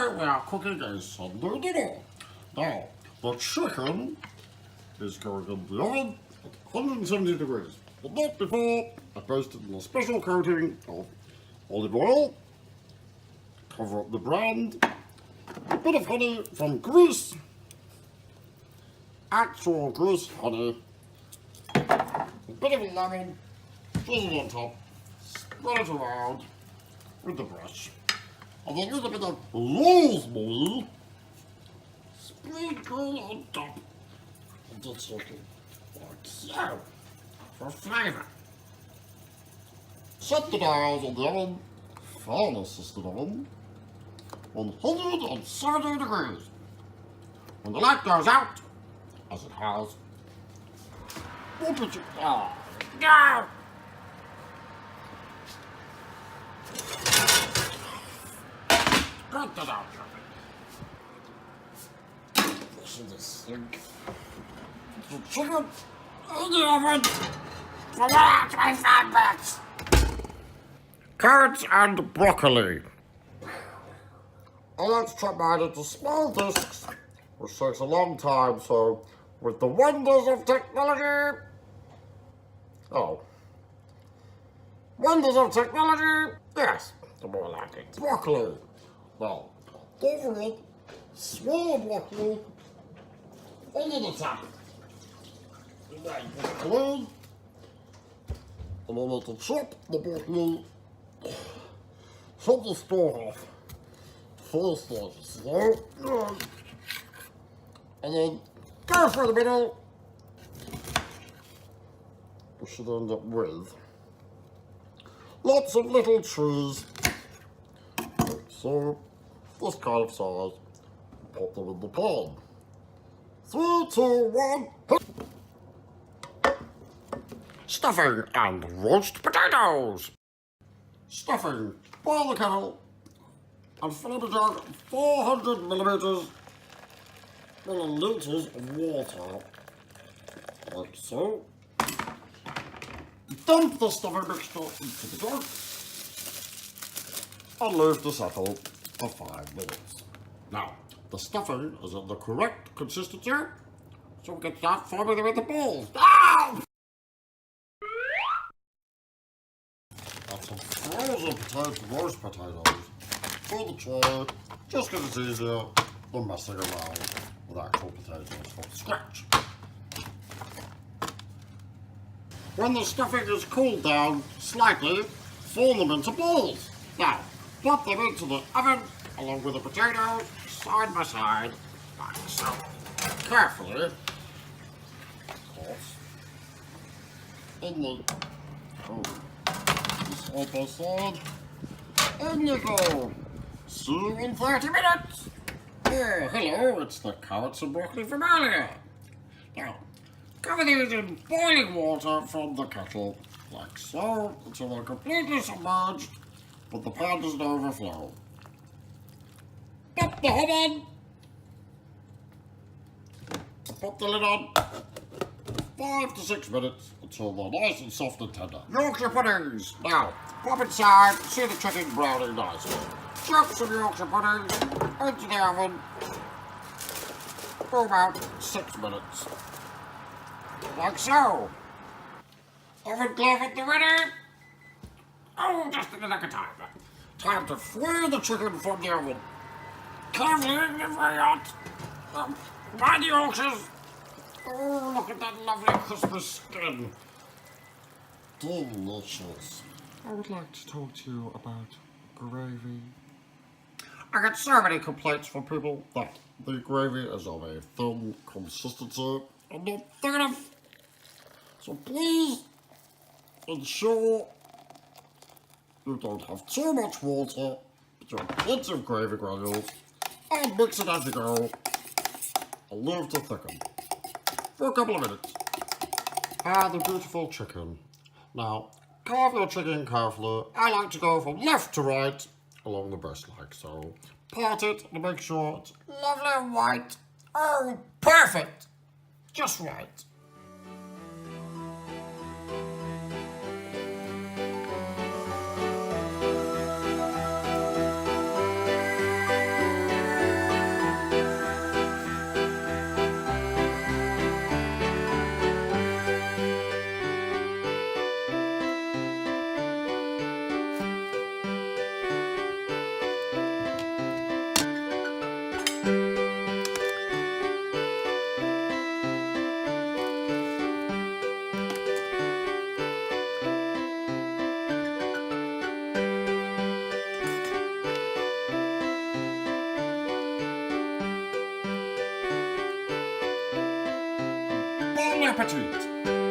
Today we are cooking a Sunday dinner. Now, the chicken is going in the oven at 170 degrees. But not before I basted in a special coating of olive oil. Cover up the brand. A bit of honey from Greece. Actual Greece honey. A bit of lemon. Drizzle it on top. Spread it around with the brush. And a little bit of rosemary. Sprinkle on top of the chicken. Like so. For flavour. Set the dials on the oven. Furnace system oven. 170 degrees. When the light goes out, as it has, what did you... Oh, no! Cut that out, this is the sink. The chicken in the oven for about 25 minutes. Carrots and broccoli. I like to chop mine into small discs, which takes a long time, so with the wonders of technology... Oh. Wonders of technology? Yes, the more like it. Broccoli. Now, over it, small broccoli, under the top. And then put it clean. And then I can chop the broccoli from the store off. First slow, and then go for the middle. We should end up with lots of little trees. So, this kind of size, pop them in the pan. 3, 2, 1. Stuffing and roast potatoes. Stuffing, boil the kettle. And fill up a jug 400 milliliters of water, like so. Dump the stuffing mixture into the jug and leave to settle for 5 minutes. Now, the stuffing is in the correct consistency, so we can start forming them into balls. Ah! That's some frozen roast potatoes. For the tray, just because it's easier than messing around with actual potatoes from scratch. When the stuffing is cooled down slightly, form them into balls. Now, put them into the oven along with the potatoes, side by side, like so. Carefully, of course, in the, side by side, in you go. See you in 30 minutes. Oh, hello, it's the carrots and broccoli from earlier. Now, cover these in boiling water from the kettle, like so, until they're completely submerged, but the pan doesn't overflow. Pop the hood on. Pop the lid on. 5 to 6 minutes until they're nice and soft and tender. Yorkshire puddings. Now, pop inside, see the chicken browning nicely. Chuck some Yorkshire puddings into the oven for about 6 minutes. Like so. Oven glove at the ready. Oh, just in the nick of time. Time to free the chicken from the oven. Carefully, they're very hot. By the Yorkshires. Oh, look at that lovely crispy skin. Delicious. I would like to talk to you about gravy. I get so many complaints from people that the gravy is of a thin consistency and not thick enough. So please ensure you don't have too much water, but you have plenty of gravy granules, and mix it as you go, and leave to thicken for a couple of minutes. Add the beautiful chicken. Now, carve your chicken carefully. I like to go from left to right along the breast like so. Part it to make sure it's lovely and white. Oh, perfect! Just right. Bon appetit!